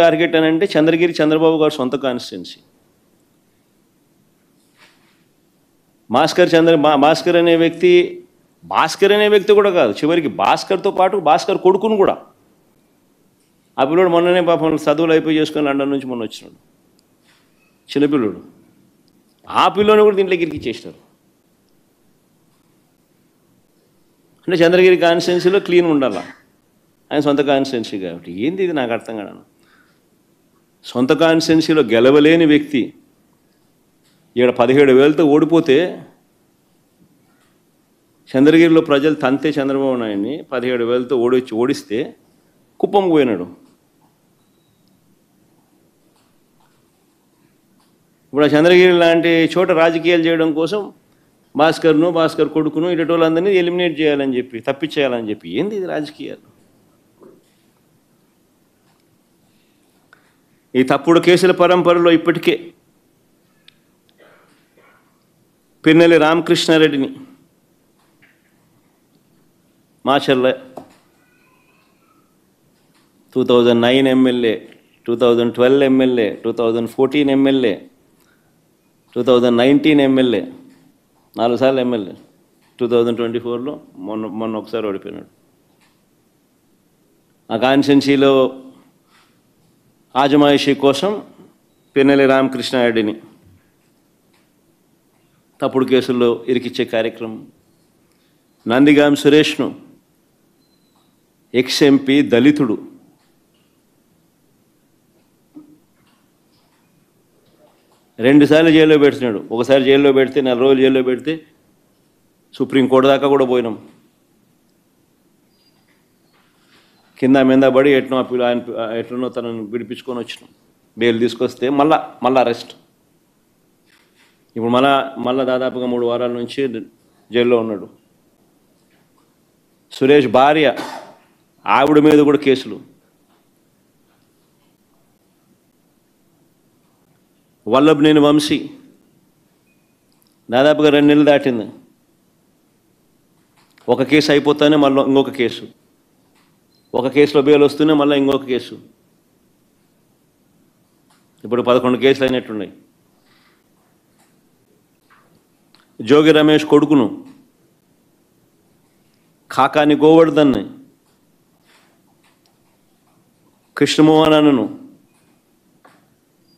Target అని అంటే చంద్రగిరి చంద్రబాబు గారు సొంత కాన్స్టిట్యున్సీ. భాస్కర్ అనే వ్యక్తి కూడా కాదు, చివరికి భాస్కర్తో పాటు భాస్కర్ కొడుకును కూడా. ఆ పిల్లోడు మొన్ననే పాపం చదువులు అయిపోయి చేసుకొని లండన్ నుంచి మొన్న వచ్చినాడు, చిన్నపిల్లోడు. ఆ పిల్లోని కూడా దీంట్లోకి ఇరికిచ్చేసినారు. అంటే చంద్రగిరి కాన్స్టిట్యున్సీలో క్లీన్ ఉండాలా, ఆయన సొంత కాన్స్టిట్యున్సీ కాబట్టి. ఏంది ఇది నాకు అర్థం కాదు. సొంత కాన్స్టిట్యున్సీలో గెలవలేని వ్యక్తి ఇక్కడ 17,000తో ఓడిపోతే, చంద్రగిరిలో ప్రజలు తంతే చంద్రబాబు నాయుడిని 17,000తో ఓడిస్తే కుప్పం పోయినాడు. ఇప్పుడు ఆ చంద్రగిరి లాంటి చోట రాజకీయాలు చేయడం కోసం భాస్కర్ కొడుకును ఇటు వాళ్ళందరినీ ఎలిమినేట్ చేయాలని చెప్పి, తప్పించేయాలని చెప్పి. ఏంది ఇది రాజకీయాలు? ఈ తప్పుడు కేసుల పరంపరలో ఇప్పటికే పిన్నెల్లి రామకృష్ణారెడ్డిని Macherla 2009 MLA, 2012 MLA, 2014 MLA, 2019 MLA, 4 సార్లు ఎమ్మెల్యే. 2024లో మొన్న ఒకసారి ఓడిపోయినాడు. ఆ కాన్స్టిట్యున్సీలో ఆజమాయిషీ కోసం పిన్నెల్లి రామకృష్ణారెడ్డిని తప్పుడు కేసుల్లో ఇరికిచ్చే కార్యక్రమం. నందిగాం సురేష్ను, ఎక్స్-ఎంపీ దళితుడు, రెండుసార్లు జైల్లో పెడుతున్నాడు. ఒకసారి జైల్లో పెడితే 4 రోజులు జైల్లో పెడితే సుప్రీంకోర్టు దాకా కూడా పోయినాం. కింద మీద పడి ఎట్లనో తనను విడిపించుకొని వచ్చినాం. బెయిల్ తీసుకొస్తే మళ్ళా అరెస్ట్. ఇప్పుడు మళ్ళా దాదాపుగా 3 వారాల నుంచి జైల్లో ఉన్నాడు. సురేష్ భార్య, ఆవిడ మీద కూడా కేసులు. వల్లభనేని వంశీ దాదాపుగా 2 నెలలు దాటింది. ఒక కేసు అయిపోతానే మళ్ళీ ఇంకొక కేసు, ఒక కేసులో బెయిల్ వస్తూనే మళ్ళీ ఇంకొక కేసు. ఇప్పుడు 11 కేసులు అయినట్టున్నాయి. జోగి రమేష్ కొడుకును, కాకాని గోవర్ధన్ని, కృష్ణమోహనను,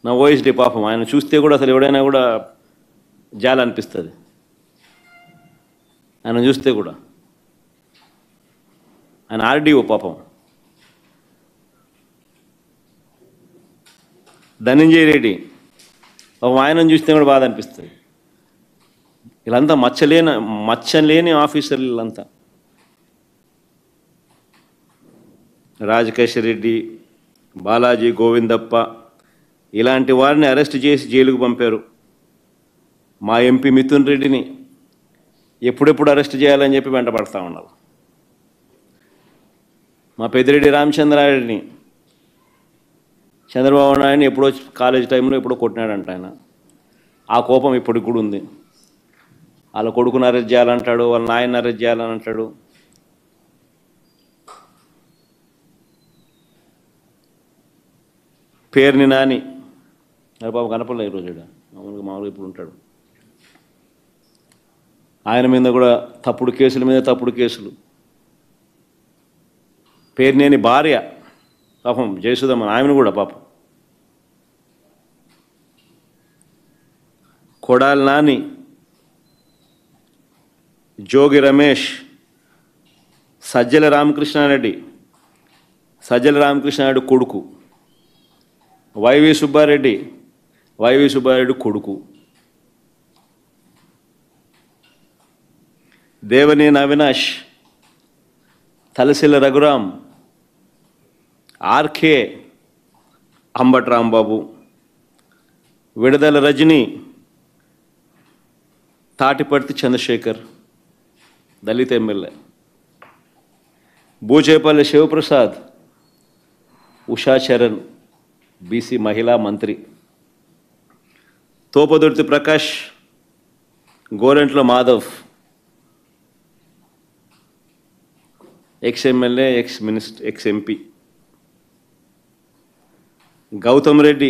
నా ఓఎస్డీ పాపం, ఆయన చూస్తే కూడా అసలు ఎవడైనా కూడా జాలి అనిపిస్తుంది. ఆయన చూస్తే కూడా, ఆయన ఆర్డీఓ పాపం. ధనంజయ రెడ్డి పాపం, ఆయనను చూస్తే కూడా బాధ అనిపిస్తుంది. వీళ్ళంతా మచ్చలేని ఆఫీసర్లు వీళ్ళంతా. రాజకేశ్వర రెడ్డి, బాలాజీ గోవిందప్ప ఇలాంటి వారిని అరెస్ట్ చేసి జైలుకు పంపారు. మా ఎంపీ మిథున్ రెడ్డిని ఎప్పుడెప్పుడు అరెస్ట్ చేయాలని చెప్పి వెంటపడతా ఉన్నారు. మా పెద్దిరెడ్డి రామచంద్రారెడ్డిని చంద్రబాబు నాయుడిని ఎప్పుడో కాలేజ్ టైంలో ఎప్పుడో కొట్టినాడంట ఆయన. ఆ కోపం ఇప్పటికి కూడా ఉంది. వాళ్ళ కొడుకుని అరెస్ట్ చేయాలంటాడు, వాళ్ళ నాయన్ని అరెస్ట్ చేయాలని అంటాడు. పేరుని నాని బాబు కనపడలే ఈరోజు, మామూలుగా ఇప్పుడు ఉంటాడు. ఆయన మీద కూడా తప్పుడు కేసుల మీద తప్పుడు కేసులు. పేరునేని భార్య పాపం జయసుధమ్మ, ఆమెను కూడా పాపం. కొడాలి నాని, జోగి రమేష్, సజ్జల రామకృష్ణారెడ్డి కొడుకు, వైవి సుబ్బారెడ్డి కొడుకు, దేవనేని అవినాష్, తలసిల్ల రఘురాం, ఆర్కే అంబటి రాంబాబు, విడదల రజని, తాటిపర్తి చంద్రశేఖర్ దళిత ఎమ్మెల్యే, బూచేపల్లి శివప్రసాద్, ఉషా చరణ్ బీసీ మహిళా మంత్రి, Thopudurthi Prakash, Gorantla Madhav ex MLA, ex MP, Gautam Reddy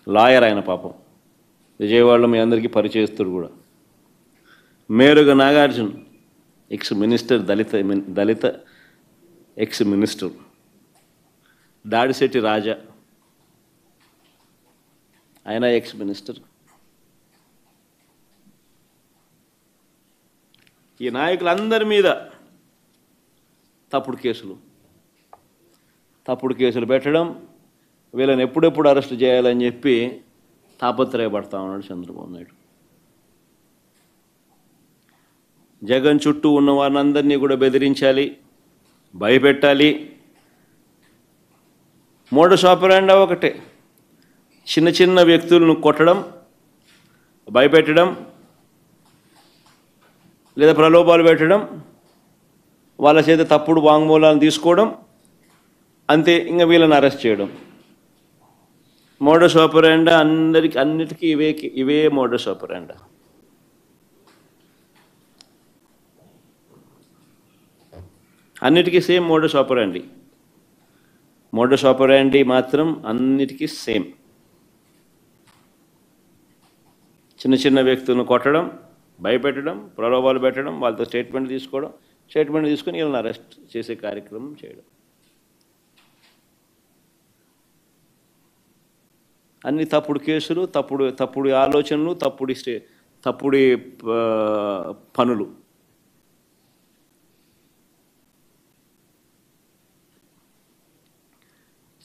lawyer, ఆయన పాపం విజయవాడలో మీ అందరికీ పరిచయస్తుడు కూడా. మేరుగ నాగార్జున ఎక్స్ మినిస్టర్, దళిత ఎక్స్ మినిస్టర్. దాడిశెట్టి రాజా, ఆయన ఎక్స్ మినిస్టర్. ఈ నాయకులందరి మీద తప్పుడు కేసులు పెట్టడం, వీళ్ళని ఎప్పుడెప్పుడు అరెస్ట్ చేయాలని చెప్పి తాపత్రయపడతా ఉన్నాడు చంద్రబాబు నాయుడు. జగన్ చుట్టూ ఉన్న వారినందరినీ కూడా బెదిరించాలి, భయపెట్టాలి. మోడస్ ఆపరాండా ఒకటే, చిన్న చిన్న వ్యక్తులను కొట్టడం, భయపెట్టడం, లేదా ప్రలోభాలు పెట్టడం, వాళ్ళ చేత తప్పుడు వాంగ్మూలాలను తీసుకోవడం, అంతే. ఇంకా వీళ్ళని అరెస్ట్ చేయడం. మోడస్ ఆపరాండా అన్నిటికీ ఇవే మోడస్ ఆపరాండా. అన్నిటికీ సేమ్ మోడస్ ఆపరాండి. మోడస్ ఆపరాండి మాత్రం అన్నిటికీ సేమ్. చిన్న చిన్న వ్యక్తులను కొట్టడం, భయపెట్టడం, ప్రలోభాలు పెట్టడం, వాళ్ళతో స్టేట్మెంట్ తీసుకొని వీళ్ళని అరెస్ట్ చేసే కార్యక్రమం చేయడం. అన్ని తప్పుడు కేసులు, తప్పుడు ఆలోచనలు, తప్పుడు పనులు.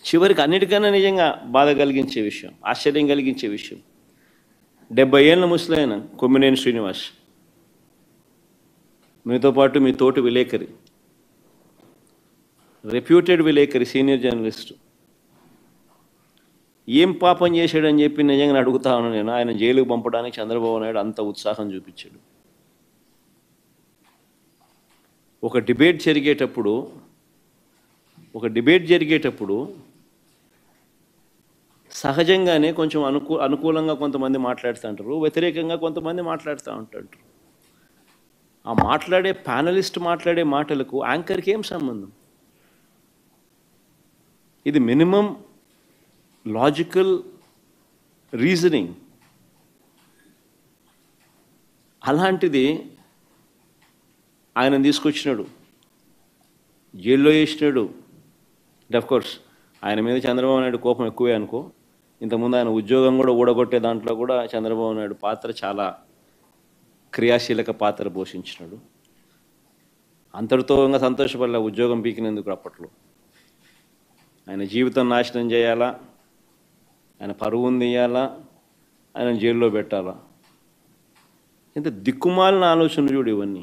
చివరికి అన్నిటికన్నా నిజంగా బాధ కలిగించే విషయం, ఆశ్చర్యం కలిగించే విషయం, 70 ఏళ్ళ ముసలైన కొమ్మినేని శ్రీనివాస్, మీతో పాటు మీ తోటి విలేకరి, రెప్యూటెడ్ విలేకరి, సీనియర్ జర్నలిస్టు, ఏం పాపం చేశాడని చెప్పి నిజంగా అడుగుతా ఉన్నాను నేను. ఆయన జైలుకు పంపడానికి చంద్రబాబు నాయుడు అంత ఉత్సాహం చూపించాడు. ఒక డిబేట్ జరిగేటప్పుడు సహజంగానే కొంచెం అనుకూలంగా కొంతమంది మాట్లాడుతూ ఉంటారు, వ్యతిరేకంగా కొంతమంది మాట్లాడుతూ ఉంటారు. ఆ ప్యానలిస్ట్ మాట్లాడే మాటలకు యాంకర్కి ఏం సంబంధం? ఇది మినిమం లాజికల్ రీజనింగ్. అలాంటిది ఆయన తీసుకొచ్చినాడు, జైల్లో వేసినాడు. కోర్స్ ఆయన మీద చంద్రబాబు నాయుడు కోపం ఎక్కువే అనుకో. ఇంతకుముందు ఆయన ఉద్యోగం కూడా ఊడగొట్టే దాంట్లో కూడా చంద్రబాబు నాయుడు పాత్ర చాలా క్రియాశీలక పాత్ర పోషించినాడు. అంతటితో ఇంకా సంతోషపడలే ఉద్యోగం పీకినందుకు. అప్పట్లో ఆయన జీవితం నాశనం చేయాలా, ఆయన పరువును తీయాలా, ఆయన జైల్లో పెట్టాలా. ఇంత దిక్కుమాలిన ఆలోచనలు చూడు ఇవన్నీ.